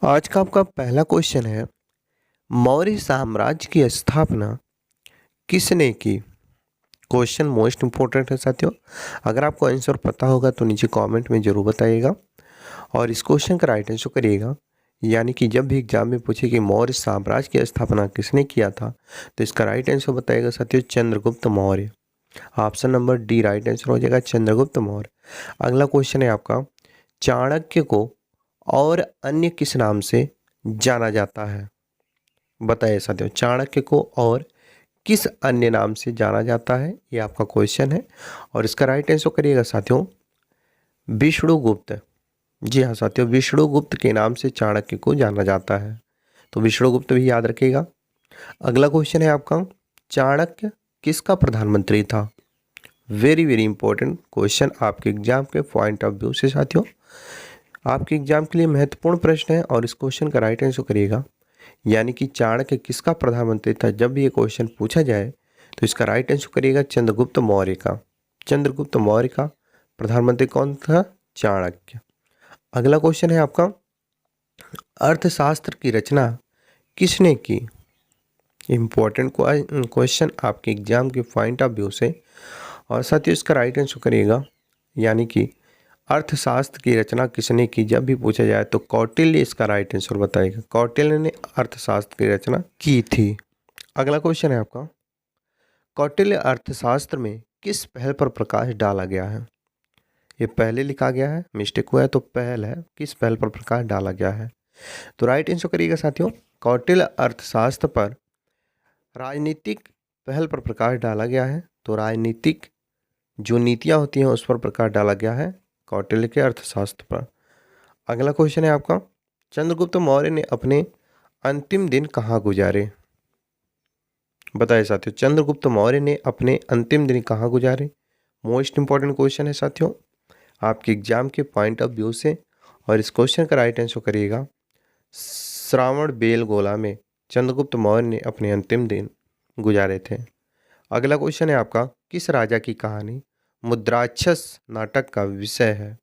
आज का आपका पहला क्वेश्चन है, मौर्य साम्राज्य की स्थापना किसने की? क्वेश्चन मोस्ट इम्पोर्टेंट है साथियों। अगर आपको आंसर पता होगा तो नीचे कमेंट में ज़रूर बताइएगा और इस क्वेश्चन का राइट आंसर करिएगा। यानी कि जब भी एग्जाम में पूछे कि मौर्य साम्राज्य की स्थापना किसने किया था, तो इसका राइट आंसर बताइएगा साथियों Chandragupta Maurya. Option number D right answer हो जाएगा, चंद्रगुप्त मौर्य। अगला क्वेश्चन है आपका, चाणक्य को और अन्य किस नाम से जाना जाता है? बताइए साथियों, चाणक्य को और किस अन्य नाम से जाना जाता है, ये आपका क्वेश्चन है और इसका राइट आंसर करिएगा साथियों विष्णुगुप्त। जी हाँ साथियों, विष्णुगुप्त के नाम से चाणक्य को जाना जाता है, तो विष्णुगुप्त भी याद रखिएगा। अगला क्वेश्चन है आपका, चाणक्य किसका प्रधानमंत्री था? वेरी वेरी इंपॉर्टेंट क्वेश्चन आपके एग्जाम के पॉइंट ऑफ व्यू से साथियों, आपके एग्जाम के लिए महत्वपूर्ण प्रश्न है और इस क्वेश्चन का राइट आंसर करिएगा। यानी कि चाणक्य किसका प्रधानमंत्री था, जब भी ये क्वेश्चन पूछा जाए तो इसका राइट आंसर करिएगा चंद्रगुप्त मौर्य का। चंद्रगुप्त मौर्य का प्रधानमंत्री कौन था? चाणक्य। अगला क्वेश्चन है आपका, अर्थशास्त्र की रचना किसने की? इम्पोर्टेंट क्वेश्चन आपके एग्जाम के पॉइंट ऑफ व्यू से और साथियों इसका राइट आंसर करिएगा। यानी कि अर्थशास्त्र की रचना किसने की, जब भी पूछा जाए तो कौटिल्य इसका राइट आंसर बताएगा। कौटिल्य ने अर्थशास्त्र की रचना की थी। अगला क्वेश्चन है आपका, कौटिल्य अर्थशास्त्र में किस पहल पर प्रकाश डाला गया है? ये पहले लिखा गया है, मिस्टेक हुआ है तो पहल है, किस पहल पर प्रकाश डाला गया है? तो राइट आंसर करिएगा साथियों, कौटिल्य अर्थशास्त्र पर राजनीतिक पहल पर प्रकाश डाला गया है। तो राजनीतिक जो नीतियाँ होती हैं उस पर प्रकाश डाला गया है कौटिल्य के अर्थशास्त्र पर। अगला क्वेश्चन है आपका, चंद्रगुप्त मौर्य ने अपने अंतिम दिन कहाँ गुजारे? बताइए साथियों, चंद्रगुप्त मौर्य ने अपने अंतिम दिन कहाँ गुजारे? मोस्ट इंपॉर्टेंट क्वेश्चन है साथियों आपके एग्जाम के पॉइंट ऑफ व्यू से और इस क्वेश्चन का राइट आंसर करिएगा श्रावण बेलगोला में चंद्रगुप्त मौर्य ने अपने अंतिम दिन गुजारे थे। अगला क्वेश्चन है आपका, किस राजा की कहानी मुद्राक्षस नाटक का विषय है?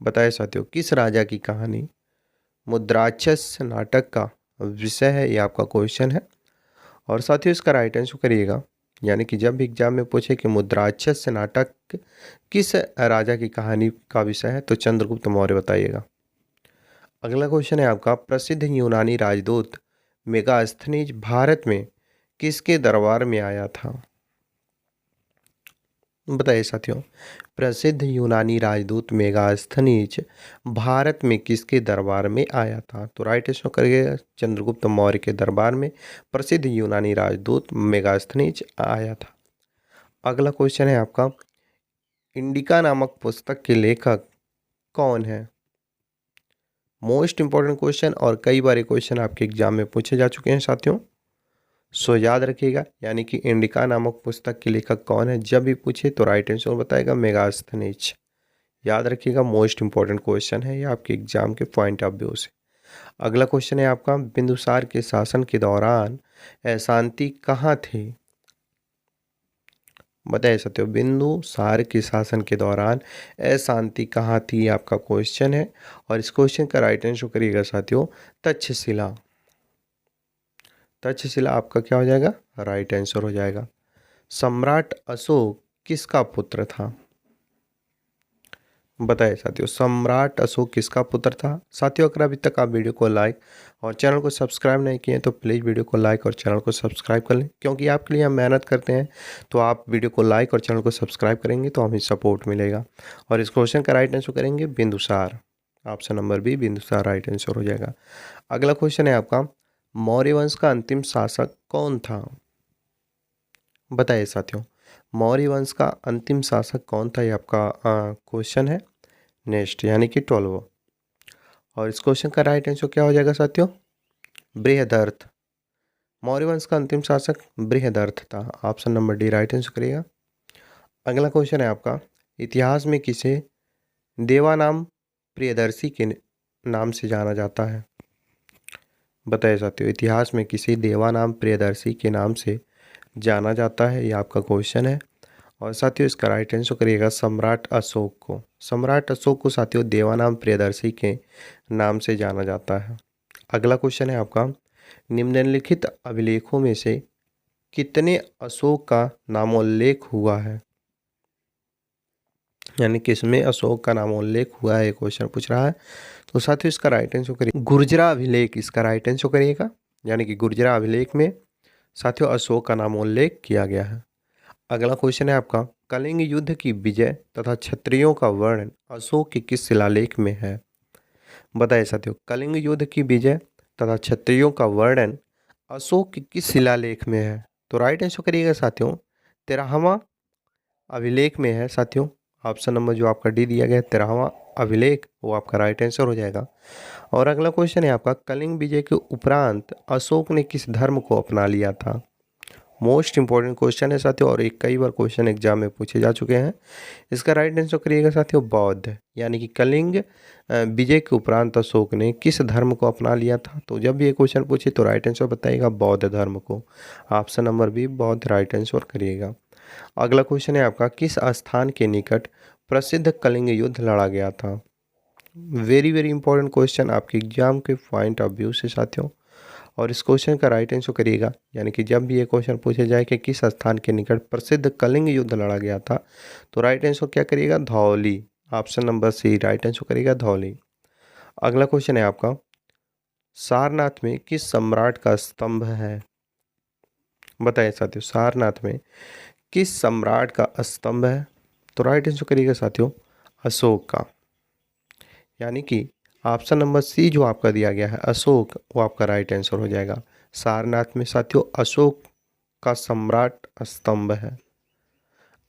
बताइए साथियों, किस राजा की कहानी मुद्राक्षस नाटक का विषय है, ये आपका क्वेश्चन है और साथियों इसका राइट आंसर करिएगा। यानी कि जब भी एग्जाम में पूछे कि मुद्राक्षस नाटक किस राजा की कहानी का विषय है, तो चंद्रगुप्त मौर्य बताइएगा। अगला क्वेश्चन है आपका, प्रसिद्ध यूनानी राजदूत मेगास्थनीज भारत में किसके दरबार में आया था? बताइए साथियों, प्रसिद्ध यूनानी राजदूत मेगास्थनीज भारत में किसके दरबार में आया था? तो राइट आंसर करिएगा चंद्रगुप्त मौर्य के दरबार में प्रसिद्ध यूनानी राजदूत मेगास्थनीज आया था। अगला क्वेश्चन है आपका, इंडिका नामक पुस्तक के लेखक कौन है? मोस्ट इंपॉर्टेंट क्वेश्चन और कई बार ये क्वेश्चन आपके एग्जाम में पूछे जा चुके हैं साथियों, सो याद रखिएगा। यानी कि इंडिका नामक पुस्तक के लेखक कौन है, जब भी पूछे तो राइट आंसर बताएगा मेगास्थनीज। याद रखिएगा, मोस्ट इंपॉर्टेंट क्वेश्चन है ये आपके एग्जाम के पॉइंट ऑफ व्यू से। अगला क्वेश्चन है आपका, बिंदुसार के शासन के दौरान अशांति कहाँ थी? बताइए साथियों, बिंदुसार के शासन के दौरान अशांति कहाँ थी, आपका क्वेश्चन है और इस क्वेश्चन का राइट आंसर करिएगा साथियों तक्षशिला। तक्षशिला आपका क्या हो जाएगा? राइट आंसर हो जाएगा। सम्राट अशोक किसका पुत्र था? बताइए साथियों, सम्राट अशोक किसका पुत्र था? साथियों अगर अभी तक आप वीडियो को लाइक और चैनल को सब्सक्राइब नहीं किए तो प्लीज़ वीडियो को लाइक और चैनल को सब्सक्राइब कर लें, क्योंकि आपके लिए हम मेहनत करते हैं। तो आप वीडियो को लाइक और चैनल को सब्सक्राइब करेंगे तो हमें सपोर्ट मिलेगा और इस क्वेश्चन का राइट आंसर करेंगे Bindusara. Option number B Bindusara right answer हो जाएगा। अगला क्वेश्चन है आपका, मौर्य वंश का अंतिम शासक कौन था? बताइए साथियों, मौर्य वंश का अंतिम शासक कौन था, ये आपका क्वेश्चन है नेक्स्ट, यानी कि 12। और इस क्वेश्चन का राइट आंसर क्या हो जाएगा साथियों? बृहदर्थ। मौर्य वंश का अंतिम शासक बृहदर्थ था। Option number D right answer करिएगा। अगला क्वेश्चन है आपका, इतिहास में किसे देवानाम प्रियदर्शी के नाम से जाना जाता है? बताइए साथियों, इतिहास में किसी देवानाम प्रियदर्शी के नाम से जाना जाता है, ये आपका क्वेश्चन है और साथियों इसका राइट आंसर करिएगा सम्राट अशोक को। सम्राट अशोक को साथियों देवानाम प्रियदर्शी के नाम से जाना जाता है। अगला क्वेश्चन है आपका, निम्नलिखित अभिलेखों में से कितने अशोक का नामोल्लेख हुआ है, यानी किसमें अशोक का नामोल्लेख हुआ है, क्वेश्चन पूछ रहा है। तो साथियों इसका राइट आंसर करिए गुर्जरा अभिलेख, इसका राइट आंसर करिएगा, यानी कि गुर्जरा अभिलेख में साथियों अशोक का नामोल्लेख किया गया है। अगला क्वेश्चन है आपका, कलिंग युद्ध की विजय तथा क्षत्रियों का वर्णन अशोक के किस शिलालेख में है। बताइए साथियों, कलिंग युद्ध की विजय तथा क्षत्रियों का वर्णन अशोक के किस शिलालेख में है। तो राइट आंसर करिएगा साथियों 13वां अभिलेख में है साथियों। ऑप्शन नंबर जो आपका डी दिया गया है 13वां अभिलेख, वो आपका राइट आंसर हो जाएगा। और अगला क्वेश्चन है आपका, कलिंग विजय के उपरांत अशोक ने किस धर्म को अपना लिया था। मोस्ट इंपॉर्टेंट क्वेश्चन है साथियों, और एक कई बार क्वेश्चन एग्जाम में पूछे जा चुके हैं। इसका राइट आंसर करिएगा साथियों बौद्ध, यानी कि कलिंग विजय के उपरांत अशोक ने किस धर्म को अपना लिया था। तो जब ये क्वेश्चन पूछे तो राइट आंसर बताइएगा बौद्ध धर्म को। ऑप्शन नंबर बी बौद्ध राइट आंसर करिएगा। अगला क्वेश्चन है आपका, किस स्थान के निकट प्रसिद्ध कलिंग युद्ध लड़ा गया था। वेरी वेरी इंपॉर्टेंट क्वेश्चन आपके एग्जाम के पॉइंट ऑफ व्यू से साथियों, और इस क्वेश्चन का राइट आंसर करिएगा, यानी कि जब भी ये क्वेश्चन पूछे जाए कि किस स्थान के निकट प्रसिद्ध कलिंग युद्ध लड़ा गया था, तो राइट आंसर क्या करिएगा Dhauli. Option number C right answer करिएगा धौली। अगला क्वेश्चन है आपका, सारनाथ में किस सम्राट का स्तंभ है। बताइए साथियों, सारनाथ में किस सम्राट का स्तंभ है। तो राइट आंसर करिएगा साथियों अशोक का, यानी कि ऑप्शन नंबर सी जो आपका दिया गया है अशोक, वो आपका राइट आंसर हो जाएगा। सारनाथ में साथियों अशोक का सम्राट स्तंभ है।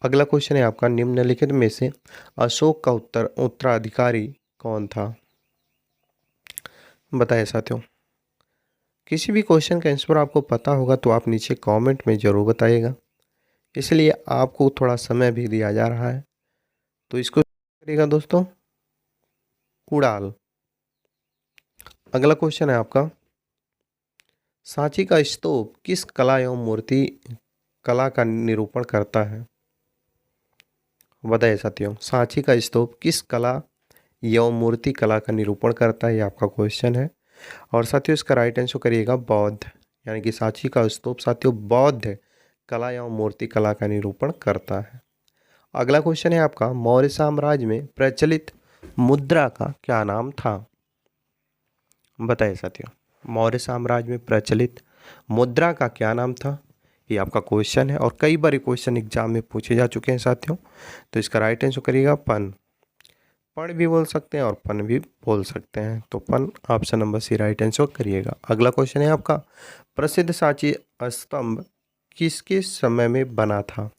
अगला क्वेश्चन है आपका, निम्नलिखित में से अशोक का उत्तराधिकारी कौन था। बताइए साथियों, किसी भी क्वेश्चन का आंसर आपको पता होगा तो आप नीचे कमेंट में ज़रूर बताइएगा, इसलिए आपको थोड़ा समय भी दिया जा रहा है। तो इसको करिएगा दोस्तों कुड़ाल। अगला क्वेश्चन है आपका, सांची का स्तूप किस कला एवं मूर्ति कला का निरूपण करता है। बताइए साथियों, सांची का स्तूप किस कला एवं मूर्ति कला का निरूपण करता है, ये आपका क्वेश्चन है। और साथियों इसका राइट आंसर करिएगा बौद्ध, यानी कि सांची का स्तूप साथियों बौद्ध कला एवं मूर्ति कला का निरूपण करता है। अगला क्वेश्चन है आपका, मौर्य साम्राज्य में प्रचलित मुद्रा का क्या नाम था। बताइए साथियों, मौर्य साम्राज्य में प्रचलित मुद्रा का क्या नाम था, ये आपका क्वेश्चन है, और कई बार क्वेश्चन एग्जाम में पूछे जा चुके हैं साथियों। तो इसका राइट आंसर करिएगा पन। पण भी बोल सकते हैं और पन भी बोल सकते हैं, तो पन option number C right answer करिएगा। अगला क्वेश्चन है आपका, प्रसिद्ध सांची स्तंभ किसके समय में बना था।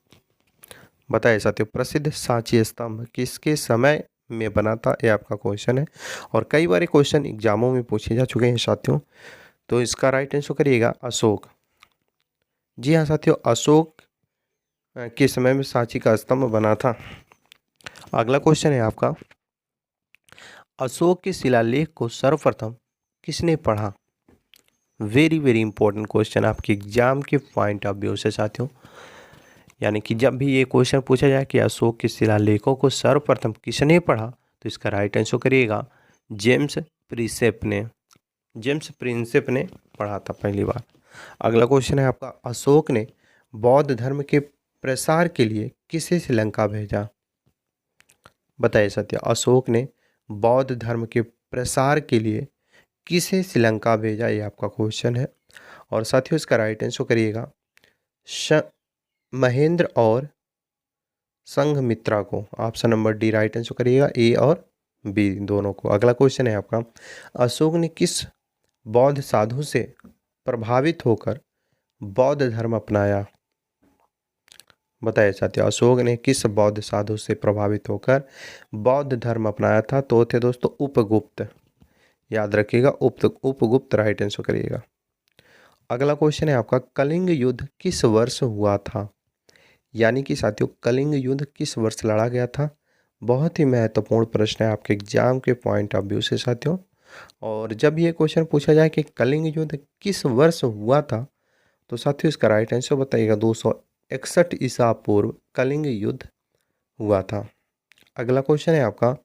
बताइए साथियों, प्रसिद्ध सांची स्तंभ किसके समय में बना था, ये आपका क्वेश्चन है, और कई बार क्वेश्चन एग्जामों में पूछे जा चुके हैं साथियों। तो इसका राइट आंसर करिएगा अशोक। जी हाँ साथियों, अशोक के समय में सांची का स्तंभ बना था। अगला क्वेश्चन है आपका, अशोक के शिलालेख को सर्वप्रथम किसने पढ़ा। वेरी वेरी इंपॉर्टेंट क्वेश्चन आपके एग्जाम के पॉइंट ऑफ व्यू से साथियों, यानी कि जब भी ये क्वेश्चन पूछा जाए कि अशोक के शिलालेखों को सर्वप्रथम किसने पढ़ा, तो इसका राइट आंसर करिएगा जेम्स प्रिंसेप ने। जेम्स प्रिंसेप ने पढ़ा था पहली बार। अगला क्वेश्चन है आपका, अशोक ने बौद्ध धर्म के प्रसार के लिए किसे श्रीलंका भेजा। बताइए सत्य, अशोक ने बौद्ध धर्म के प्रसार के लिए किसे श्रीलंका भेजा, ये आपका क्वेश्चन है। और साथियों इसका राइट आंसर करिएगा महेंद्र और संघमित्रा को। Option number D right answer करिएगा, ए और बी दोनों को। अगला क्वेश्चन है आपका, अशोक ने किस बौद्ध साधु से प्रभावित होकर बौद्ध धर्म अपनाया। बताइए साथियों, अशोक ने किस बौद्ध साधु से प्रभावित होकर बौद्ध धर्म अपनाया था। तो थे दोस्तों उपगुप्त, याद रखिएगा उपगुप्त राइट आंसर करिएगा। अगला क्वेश्चन है आपका, कलिंग युद्ध किस वर्ष हुआ था। यानी कि साथियों कलिंग युद्ध किस वर्ष लड़ा गया था। बहुत ही महत्वपूर्ण प्रश्न है आपके एग्जाम के पॉइंट ऑफ व्यू से साथियों। और जब ये क्वेश्चन पूछा जाए कि कलिंग युद्ध किस वर्ष हुआ था, तो साथियों इसका राइट आंसर बताइएगा 61 ईसा पूर्व कलिंग युद्ध हुआ था? अगला क्वेश्चन है आपका,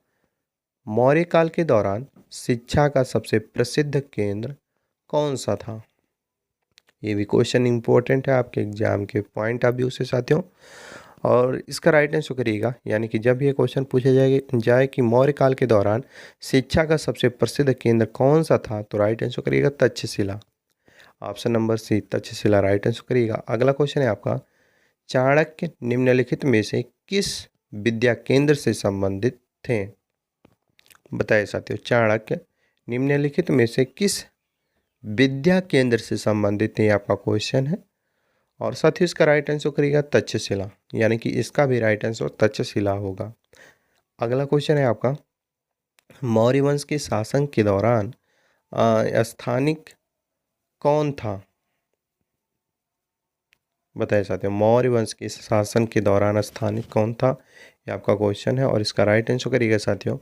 मौर्य काल के दौरान शिक्षा का सबसे प्रसिद्ध केंद्र कौन सा था? ये भी क्वेश्चन इंपॉर्टेंट है आपके एग्जाम के पॉइंट ऑफ व्यू से साथियों, और इसका राइट आंसर करिएगा। यानी कि जब ये क्वेश्चन पूछा जाए कि मौर्य काल के दौरान शिक्षा का सबसे प्रसिद्ध केंद्र कौन सा था, तो राइट आंसर करिएगा Taxila. Option number C Taxila right answer करिएगा। अगला क्वेश्चन है आपका, चाणक्य निम्नलिखित में से किस विद्या केंद्र से संबंधित थे? बताइए साथियों, चाणक्य निम्नलिखित में से किस विद्या केंद्र से संबंधित है, आपका क्वेश्चन है। और साथियों इसका राइट आंसर करिएगा तक्षशिला, यानी कि इसका भी राइट आंसर तक्षशिला होगा। अगला क्वेश्चन है आपका, मौर्य वंश के शासन के दौरान स्थानिक कौन था? बताइए साथियों, मौर्य वंश के शासन के दौरान स्थानिक कौन था, ये आपका क्वेश्चन है। और इसका राइट आंसर करिएगा साथियों,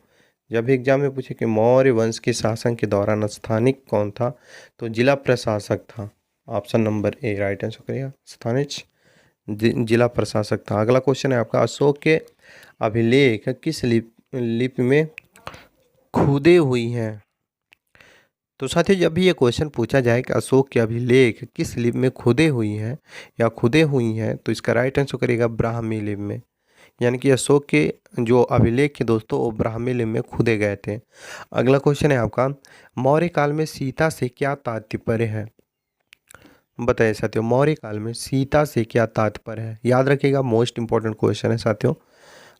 जब भी एग्जाम में पूछे कि मौर्य वंश के शासन के दौरान स्थानिक कौन था, तो जिला प्रशासक था। Option number A right answer करिएगा, स्थानिक जिला प्रशासक था। अगला क्वेश्चन है आपका, अशोक के अभिलेख किस लिपि में खुदे हुई हैं? तो साथियों जब भी ये क्वेश्चन पूछा जाए कि अशोक के अभिलेख किस लिपि में खुदे हुई हैं या खुदे हुई हैं, तो इसका राइट आंसर करिएगा ब्राह्मी लिपि में। यानी कि अशोक के जो अभिलेख के दोस्तों वो ब्राह्मी लिपि में खुदे गए थे। अगला क्वेश्चन है आपका, मौर्य काल में सीता से क्या तात्पर्य है? बताइए साथियों, मौर्य काल में सीता से क्या तात्पर्य है? याद रखिएगा, मोस्ट इंपॉर्टेंट क्वेश्चन है साथियों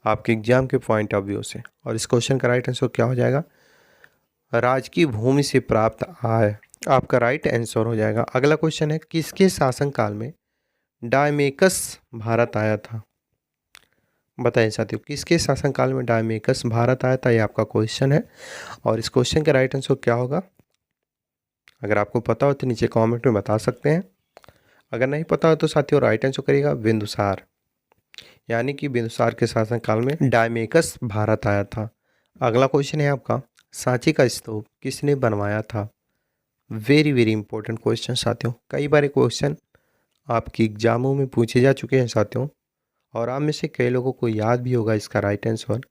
आपके एग्जाम के पॉइंट ऑफ व्यू से। और इस क्वेश्चन का राइट आंसर क्या हो जाएगा? राज की भूमि से प्राप्त आय आपका राइट आंसर हो जाएगा। अगला क्वेश्चन है, किसके शासनकाल में डायमेकस भारत आया था? बताइए साथियों, किसके शासनकाल में डायमेकस भारत आया था, ये आपका क्वेश्चन है। और इस क्वेश्चन का राइट आंसर क्या होगा? अगर आपको पता हो तो नीचे कमेंट में बता सकते हैं, अगर नहीं पता हो तो साथियों राइट आंसर करिएगा बिंदुसार। यानी कि बिंदुसार के शासनकाल में डायमेकस भारत आया था। अगला क्वेश्चन है आपका, सांची का स्तूप किसने बनवाया था? वेरी वेरी इंपॉर्टेंट क्वेश्चन साथियों, कई बार क्वेश्चन आपकी एग्जामों में पूछे जा चुके हैं साथियों, और आप में से कई लोगों को याद भी होगा इसका राइट आंसर।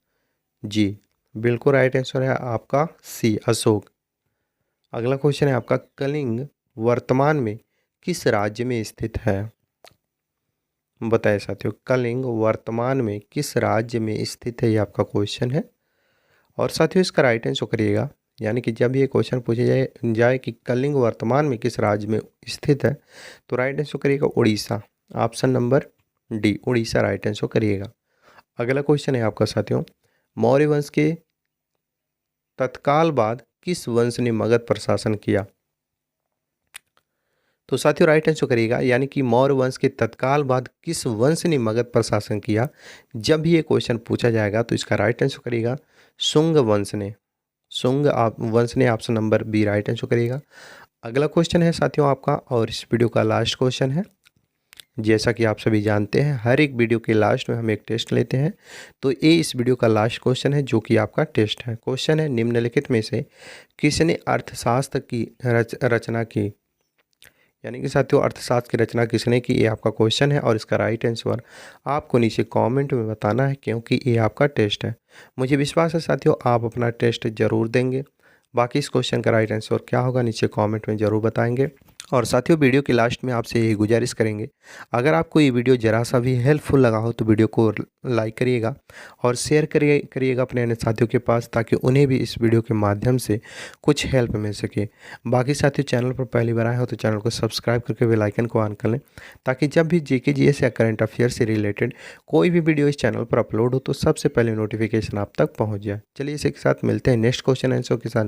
जी बिल्कुल राइट आंसर है आपका सी अशोक। अगला क्वेश्चन है आपका, कलिंग वर्तमान में किस राज्य में स्थित है? बताइए साथियों, कलिंग वर्तमान में किस राज्य में स्थित है, ये आपका क्वेश्चन है। और साथियों इसका राइट आंसर करिएगा, यानी कि जब ये क्वेश्चन पूछे जाए कि कलिंग वर्तमान में किस राज्य में स्थित है, तो राइट आंसर करिएगा Orissa. Option number D Orissa right answer करिएगा। अगला क्वेश्चन है आपका साथियों, मौर्य वंश के तत्काल बाद किस वंश ने मगध पर शासन किया? तो साथियों राइट आंसर करिएगा, यानी कि मौर्य वंश के तत्काल बाद किस वंश ने मगध पर शासन किया। जब भी ये क्वेश्चन पूछा जाएगा तो इसका राइट आंसर करिएगा शुंग वंश ने। शुंग वंश ने option number B right answer करिएगा। अगला क्वेश्चन है साथियों आपका, और इस वीडियो का लास्ट क्वेश्चन है। जैसा कि आप सभी जानते हैं हर एक वीडियो के लास्ट में हम एक टेस्ट लेते हैं, तो ये इस वीडियो का लास्ट क्वेश्चन है जो कि आपका टेस्ट है। क्वेश्चन है, निम्नलिखित में से किसने अर्थशास्त्र की रचना की? यानी कि साथियों अर्थशास्त्र की रचना किसने की, ये आपका क्वेश्चन है। और इसका राइट आंसर आपको नीचे कमेंट में बताना है, क्योंकि ये आपका टेस्ट है। मुझे विश्वास है साथियों आप अपना टेस्ट ज़रूर देंगे। बाकी इस क्वेश्चन का राइट आंसर क्या होगा नीचे कमेंट में ज़रूर बताएंगे। और साथियों वीडियो के लास्ट में आपसे यही गुजारिश करेंगे, अगर आपको ये वीडियो ज़रा सा भी हेल्पफुल लगा हो तो वीडियो को लाइक करिएगा और शेयर करिएगा अपने अन्य साथियों के पास, ताकि उन्हें भी इस वीडियो के माध्यम से कुछ हेल्प मिल सके। बाकी साथियों चैनल पर पहली बार आए हो तो चैनल को सब्सक्राइब करके बेल आइकन को ऑन कर लें, ताकि जब भी जीके जीएस या करंट अफेयर से रिलेटेड कोई भी वीडियो इस चैनल पर अपलोड हो तो सबसे पहले नोटिफिकेशन आप तक पहुँच जाए। चलिए इसी के साथ मिलते हैं नेक्स्ट क्वेश्चन आंसर के साथ।